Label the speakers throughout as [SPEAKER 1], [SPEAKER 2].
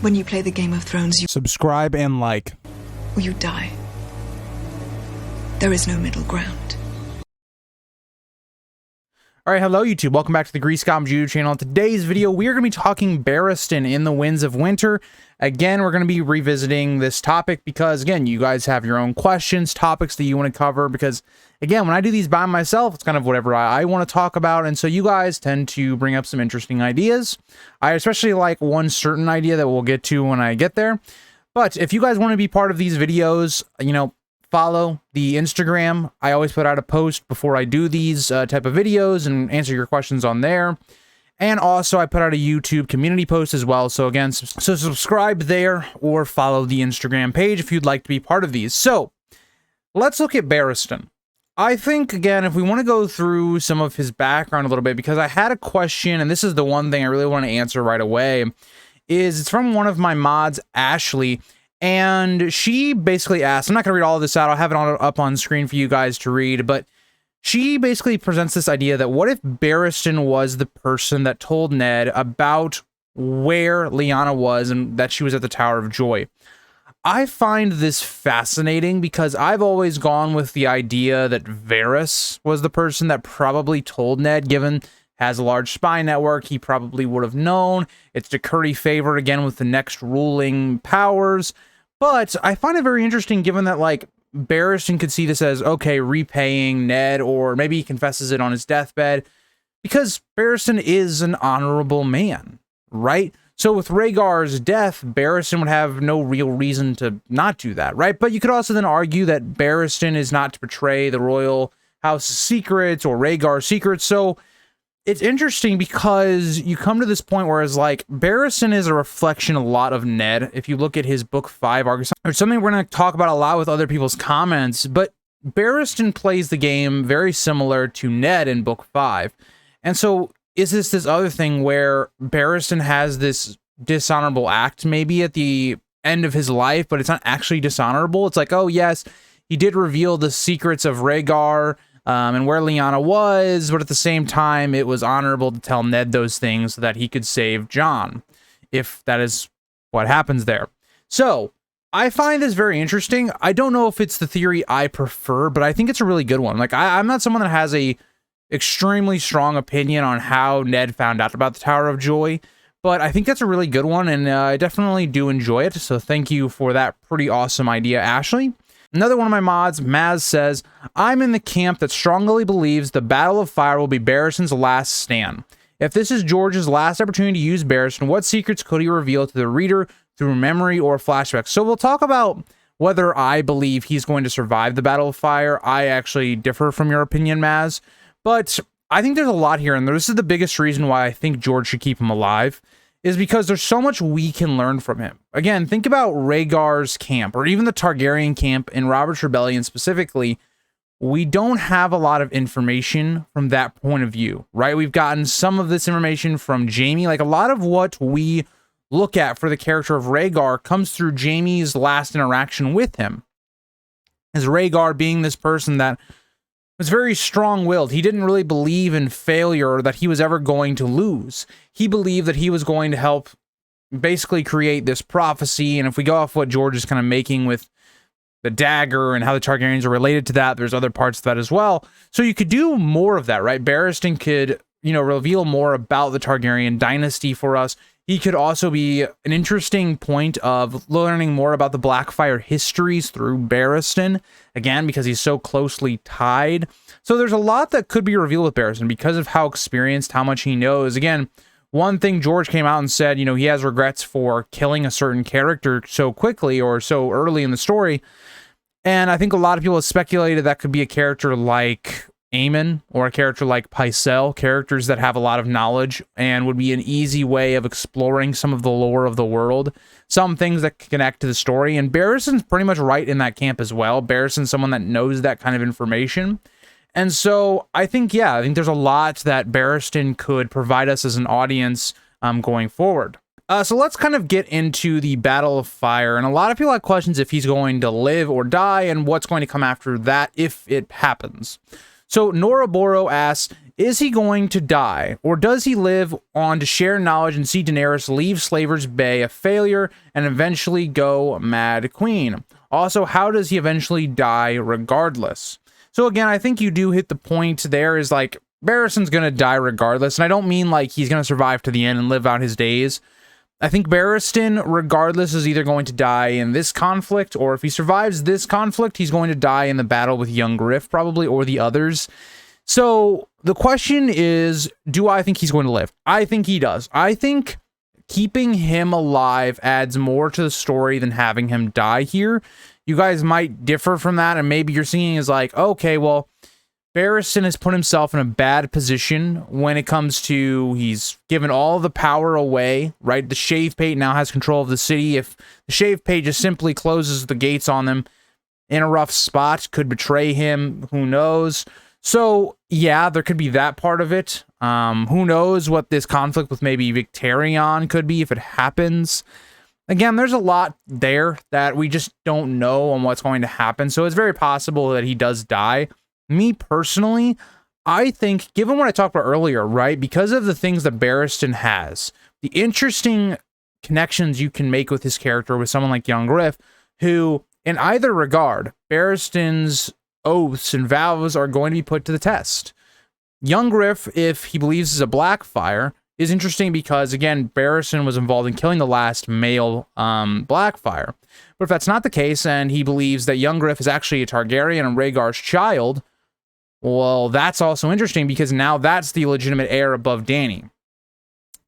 [SPEAKER 1] When you play the Game of Thrones, you
[SPEAKER 2] Subscribe and like.
[SPEAKER 1] or you die. There is no middle ground.
[SPEAKER 2] Alright, hello YouTube. Welcome back to the Grease Goblin YouTube channel. In today's video, we are going to be talking Barristan in the Winds of Winter. Again, we're going to be revisiting this topic because, again, you guys have your own questions, topics that you want to cover. Because, again, when I do these by myself, it's kind of whatever I want to talk about. And so you guys tend to bring up some interesting ideas. I especially like one certain idea that we'll get to when I get there. But if you guys want to be part of these videos, you know, follow the Instagram. I always put out a post before I do these type of videos and answer your questions on there. And also I put out a YouTube community post as well. So again, so subscribe there or follow the Instagram page if you'd like to be part of these. So let's look at Barristan. I think, again, if we want to go through some of his background a little bit, because I had a question, and this is the one thing I really want to answer right away, is it's from one of my mods, Ashley. And she basically asked, I'm not going to read all of this out, I'll have it up on screen for you guys to read, but she basically presents this idea that what if Barristan was the person that told Ned about where Lyanna was and that she was at the Tower of Joy? I find this fascinating because I've always gone with the idea that Varys was the person that probably told Ned, given has a large spy network, he probably would have known. It's to curry favor again with the next ruling powers. But I find it very interesting given that, like, Barristan could see this as, okay, repaying Ned, or maybe he confesses it on his deathbed, because Barristan is an honorable man, right? So with Rhaegar's death, Barristan would have no real reason to not do that, right? But you could also then argue that Barristan is not to betray the royal house's secrets or Rhaegar's secrets, so it's interesting because you come to this point where it's like Barristan is a reflection a lot of Ned. If you look at his book 5 arc, it's something we're going to talk about a lot with other people's comments, but Barristan plays the game very similar to Ned in book 5. And so is this other thing where Barristan has this dishonorable act maybe at the end of his life, but it's not actually dishonorable? It's like, oh yes, he did reveal the secrets of Rhaegar, and where Lyanna was, but at the same time, it was honorable to tell Ned those things so that he could save Jon, if that is what happens there. So, I find this very interesting. I don't know if it's the theory I prefer, but I think it's a really good one. Like, I'm not someone that has a extremely strong opinion on how Ned found out about the Tower of Joy, but I think that's a really good one, and I definitely do enjoy it, so thank you for that pretty awesome idea, Ashley. Another one of my mods, Maz, says, I'm in the camp that strongly believes the Battle of Fire will be Barristan's last stand. If this is George's last opportunity to use Barristan, what secrets could he reveal to the reader through memory or flashbacks? So we'll talk about whether I believe he's going to survive the Battle of Fire. I actually differ from your opinion, Maz. But I think there's a lot here, and this is the biggest reason why I think George should keep him alive, is because there's so much we can learn from him. Again, think about Rhaegar's camp, or even the Targaryen camp in Robert's Rebellion specifically. We don't have a lot of information from that point of view, right? We've gotten some of this information from Jaime. Like, a lot of what we look at for the character of Rhaegar comes through Jaime's last interaction with him. As Rhaegar being this person that was very strong-willed. He didn't really believe in failure or that he was ever going to lose. He believed that he was going to help basically create this prophecy, and if we go off what George is kind of making with the dagger and how the Targaryens are related to that, there's other parts of that as well. So you could do more of that, right? Barristan could, you know, reveal more about the Targaryen dynasty for us. He could also be an interesting point of learning more about the Blackfyre histories through Barristan, again, because he's so closely tied. So there's a lot that could be revealed with Barristan because of how experienced, how much he knows. Again, one thing George came out and said, you know, he has regrets for killing a certain character so quickly or so early in the story. And I think a lot of people have speculated that could be a character like Aemon or a character like Pycelle, characters that have a lot of knowledge and would be an easy way of exploring some of the lore of the world, some things that connect to the story. And Barristan's pretty much right in that camp as well. Barristan's someone that knows that kind of information. And so I think, yeah, I think there's a lot that Barristan could provide us as an audience going forward. So let's kind of get into the Battle of Fire. And a lot of people have questions if he's going to live or die and what's going to come after that if it happens. So Noraboro asks, is he going to die, or does he live on to share knowledge and see Daenerys leave Slaver's Bay a failure and eventually go Mad Queen? Also, how does he eventually die regardless? So again, I think you do hit the point there, is like, Barristan's going to die regardless, and I don't mean like he's going to survive to the end and live out his days. I think Barristan, regardless, is either going to die in this conflict, or if he survives this conflict, he's going to die in the battle with young Griff, probably, or the others. So the question is, do I think he's going to live? I think he does. I think keeping him alive adds more to the story than having him die here. You guys might differ from that, and maybe you're seeing is like, okay, well, Barristan has put himself in a bad position when it comes to, he's given all the power away, right? The Shave Pate now has control of the city. If the Shave Pate just simply closes the gates on them in a rough spot, could betray him, who knows? So, yeah, there could be that part of it. Who knows what this conflict with maybe Victarion could be if it happens. Again, there's a lot there that we just don't know on what's going to happen. So it's very possible that he does die. Me personally, I think, given what I talked about earlier, right, because of the things that Barristan has, the interesting connections you can make with his character with someone like young Griff, who, in either regard, Barristan's oaths and vows are going to be put to the test. Young Griff, if he believes is a Blackfire, is interesting because, again, Barristan was involved in killing the last male Blackfire. But if that's not the case, and he believes that young Griff is actually a Targaryen and Rhaegar's child, well, that's also interesting because now that's the legitimate heir above Dany.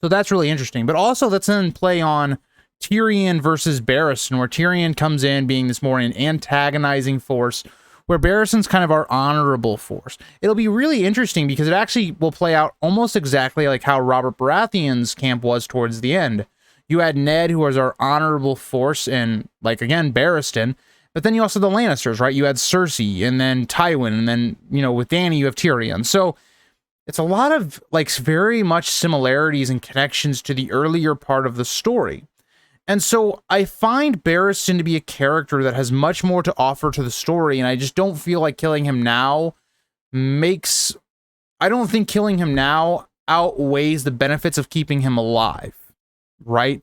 [SPEAKER 2] So that's really interesting. But also, let's then play on Tyrion versus Barristan, where Tyrion comes in being this more an antagonizing force, where Barristan's kind of our honorable force. It'll be really interesting because it actually will play out almost exactly like how Robert Baratheon's camp was towards the end. You had Ned, who was our honorable force, and, like, again, Barristan. But then you also had the Lannisters, right? You had Cersei, and then Tywin, and then, you know, with Dany, you have Tyrion. So it's a lot of, like, very much similarities and connections to the earlier part of the story. And so I find Barristan to be a character that has much more to offer to the story, and I just don't feel like killing him now I don't think killing him now outweighs the benefits of keeping him alive, right?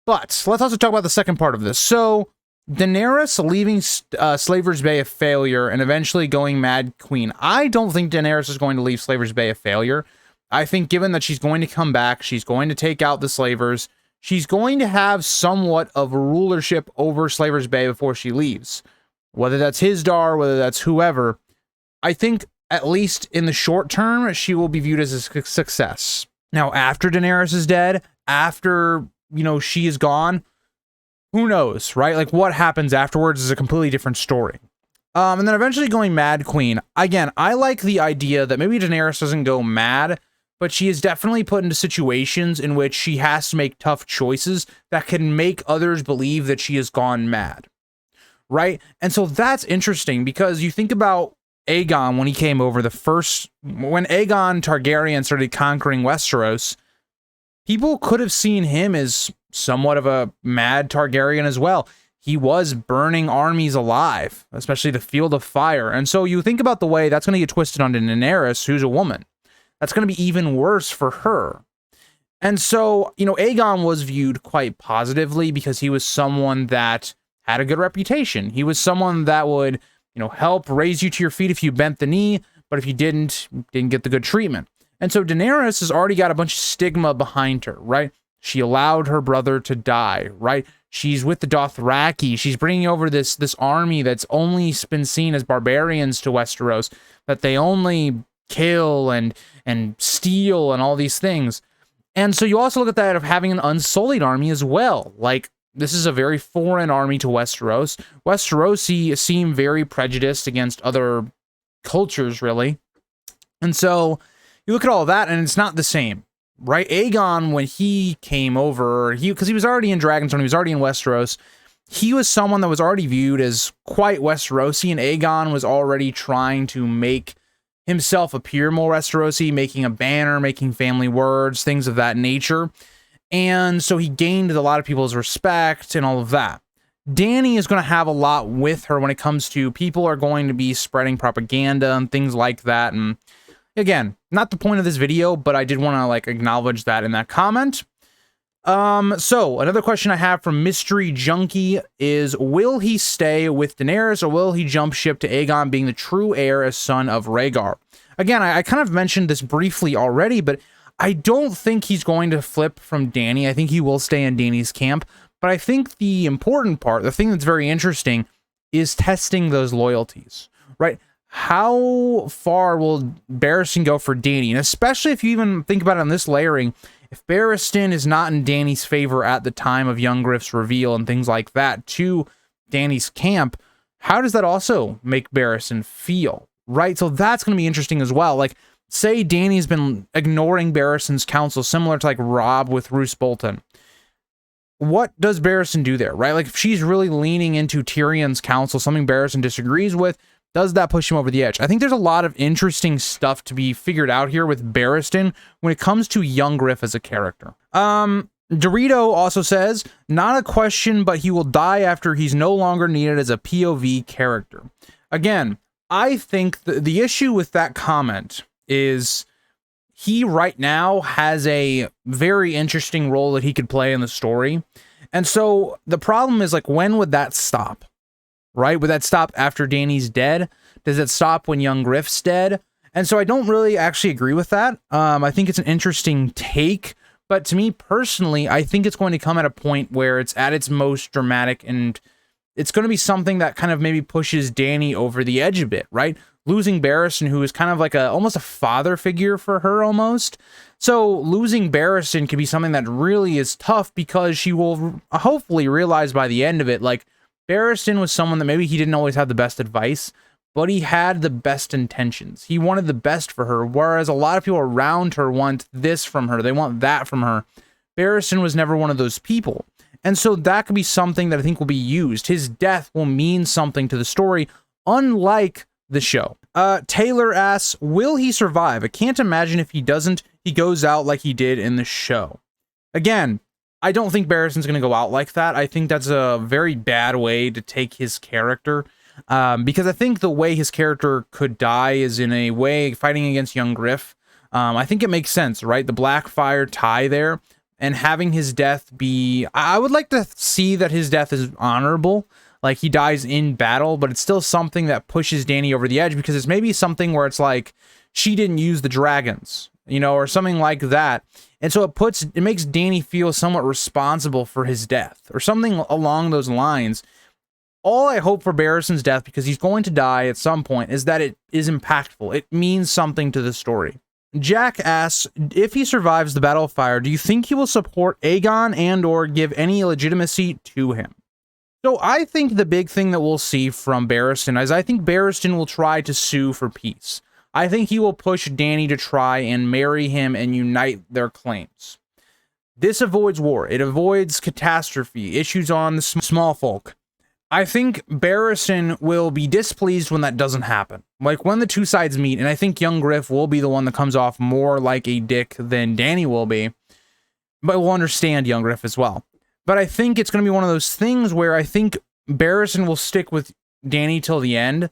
[SPEAKER 2] But let's also talk about the second part of this. So Daenerys leaving Slaver's Bay a failure and eventually going Mad Queen. I don't think Daenerys is going to leave Slaver's Bay a failure. I think given that she's going to come back, she's going to take out the slavers, she's going to have somewhat of a rulership over Slaver's Bay before she leaves. Whether that's Hizdar, whether that's whoever, I think at least in the short term, she will be viewed as a success. Now, after Daenerys is dead, after, you know, she is gone, who knows, right? Like, what happens afterwards is a completely different story. And then eventually going Mad Queen. Again, I like the idea that maybe Daenerys doesn't go mad, but she is definitely put into situations in which she has to make tough choices that can make others believe that she has gone mad, right? And so that's interesting because you think about Aegon when he came over when Aegon Targaryen started conquering Westeros, people could have seen him as somewhat of a mad Targaryen as well. He was burning armies alive, especially the Field of Fire. And so you think about the way that's going to get twisted onto Daenerys, who's a woman. That's going to be even worse for her. And so, you know, Aegon was viewed quite positively because he was someone that had a good reputation. He was someone that would, you know, help raise you to your feet if you bent the knee, but if you didn't get the good treatment. And so Daenerys has already got a bunch of stigma behind her, right? She allowed her brother to die, right? She's with the Dothraki. She's bringing over this army that's only been seen as barbarians to Westeros, that they only kill and steal and all these things. And so you also look at that of having an unsullied army as well. Like, this is a very foreign army to Westeros. Westerosi seem very prejudiced against other cultures, really. And so you look at all of that, and it's not the same, right? Aegon, when he came over, because he was already in Dragonstone, he was already in Westeros, he was someone that was already viewed as quite Westerosi, and Aegon was already trying to make himself appear more Westerosi, making a banner, making family words, things of that nature. And so he gained a lot of people's respect and all of that. Dany is going to have a lot with her when it comes to people are going to be spreading propaganda and things like that. And again, not the point of this video, but I did want to like acknowledge that in that comment. So another question I have from Mystery Junkie is, will he stay with Daenerys or will he jump ship to Aegon being the true heir as son of Rhaegar? Again, I kind of mentioned this briefly already, but I don't think he's going to flip from Dany. I think he will stay in Dany's camp. But I think the important part, the thing that's very interesting, is testing those loyalties, right? How far will Barristan go for Dany? And especially if you even think about it on this layering, if Barristan is not in Dany's favor at the time of Young Griff's reveal and things like that to Dany's camp, how does that also make Barristan feel, right? So that's going to be interesting as well. Like, say Dany's been ignoring Barristan's counsel, similar to like Robb with Roose Bolton. What does Barristan do there, right? Like, if she's really leaning into Tyrion's counsel, something Barristan disagrees with, does that push him over the edge? I think there's a lot of interesting stuff to be figured out here with Barristan when it comes to young Griff as a character. Dorito also says, not a question, but he will die after he's no longer needed as a POV character. Again, I think the issue with that comment is he right now has a very interesting role that he could play in the story. And so the problem is, like, when would that stop? Right? Would that stop after Dany's dead? Does it stop when young Griff's dead? And so I don't really actually agree with that. I think it's an interesting take, but to me personally, I think it's going to come at a point where it's at its most dramatic, and it's going to be something that kind of maybe pushes Dany over the edge a bit, right? Losing Barristan, who is kind of like almost a father figure for her almost. So losing Barristan can be something that really is tough, because she will hopefully realize by the end of it, like, Barristan was someone that maybe he didn't always have the best advice, but he had the best intentions. He wanted the best for her, whereas a lot of people around her want this from her. They want that from her. Barristan was never one of those people. And so that could be something that I think will be used. His death will mean something to the story, unlike the show. Taylor asks, will he survive? I can't imagine if he doesn't, he goes out like he did in the show. Again, I don't think Barristan's going to go out like that. I think that's a very bad way to take his character, because I think the way his character could die is in a way fighting against young Griff. I think it makes sense, right? The Blackfire tie there, and having his death be... I would like to see that his death is honorable, like he dies in battle, but it's still something that pushes Dany over the edge, because it's maybe something where it's like, she didn't use the dragons, you know, or something like that. And so it makes Dany feel somewhat responsible for his death, or something along those lines. All I hope for Barristan's death, because he's going to die at some point, is that it is impactful. It means something to the story. Jack asks, if he survives the Battle of Fire, do you think he will support Aegon and or give any legitimacy to him? So I think the big thing that we'll see from Barristan is I think Barristan will try to sue for peace. I think he will push Dany to try and marry him and unite their claims. This avoids war. It avoids catastrophe, issues on the small folk. I think Barristan will be displeased when that doesn't happen. Like, when the two sides meet, and I think young Griff will be the one that comes off more like a dick than Dany will be, but we'll understand young Griff as well. But I think it's going to be one of those things where I think Barristan will stick with Dany till the end,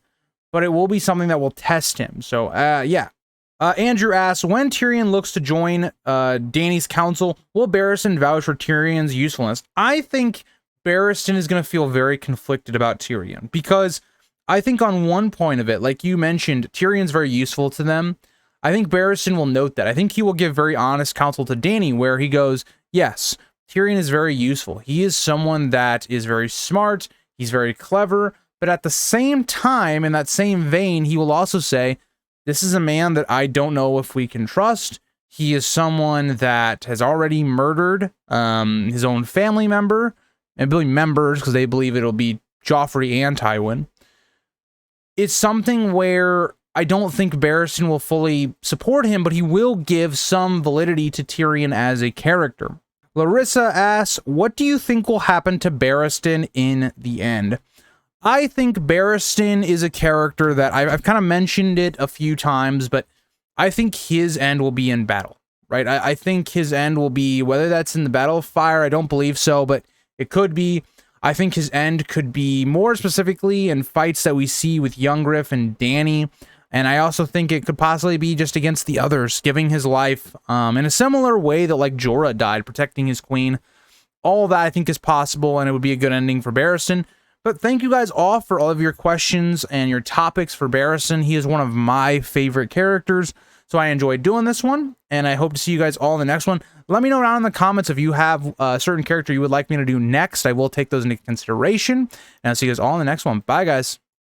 [SPEAKER 2] but it will be something that will test him. So, yeah. Andrew asks, when Tyrion looks to join Dany's council, will Barristan vouch for Tyrion's usefulness? I think Barristan is going to feel very conflicted about Tyrion, because I think on one point of it, like you mentioned, Tyrion's very useful to them. I think Barristan will note that. I think he will give very honest counsel to Dany, where he goes, yes, Tyrion is very useful. He is someone that is very smart. He's very clever. But at the same time, in that same vein, he will also say, this is a man that I don't know if we can trust. He is someone that has already murdered his own family member, and really members, because they believe it'll be Joffrey and Tywin. It's something where I don't think Barristan will fully support him, but he will give some validity to Tyrion as a character. Larissa asks, what do you think will happen to Barristan in the end? I think Barristan is a character that I've kind of mentioned it a few times, but I think his end will be in battle, right? I think his end will be, whether that's in the Battle of Fire, I don't believe so, but it could be. I think his end could be more specifically in fights that we see with Youngriff and Dany. And I also think it could possibly be just against the others, giving his life in a similar way that like Jorah died, protecting his queen. All that I think is possible, and it would be a good ending for Barristan. But thank you guys all for all of your questions and your topics for Barristan. He is one of my favorite characters, so I enjoyed doing this one, and I hope to see you guys all in the next one. Let me know down in the comments if you have a certain character you would like me to do next. I will take those into consideration, and I'll see you guys all in the next one. Bye, guys.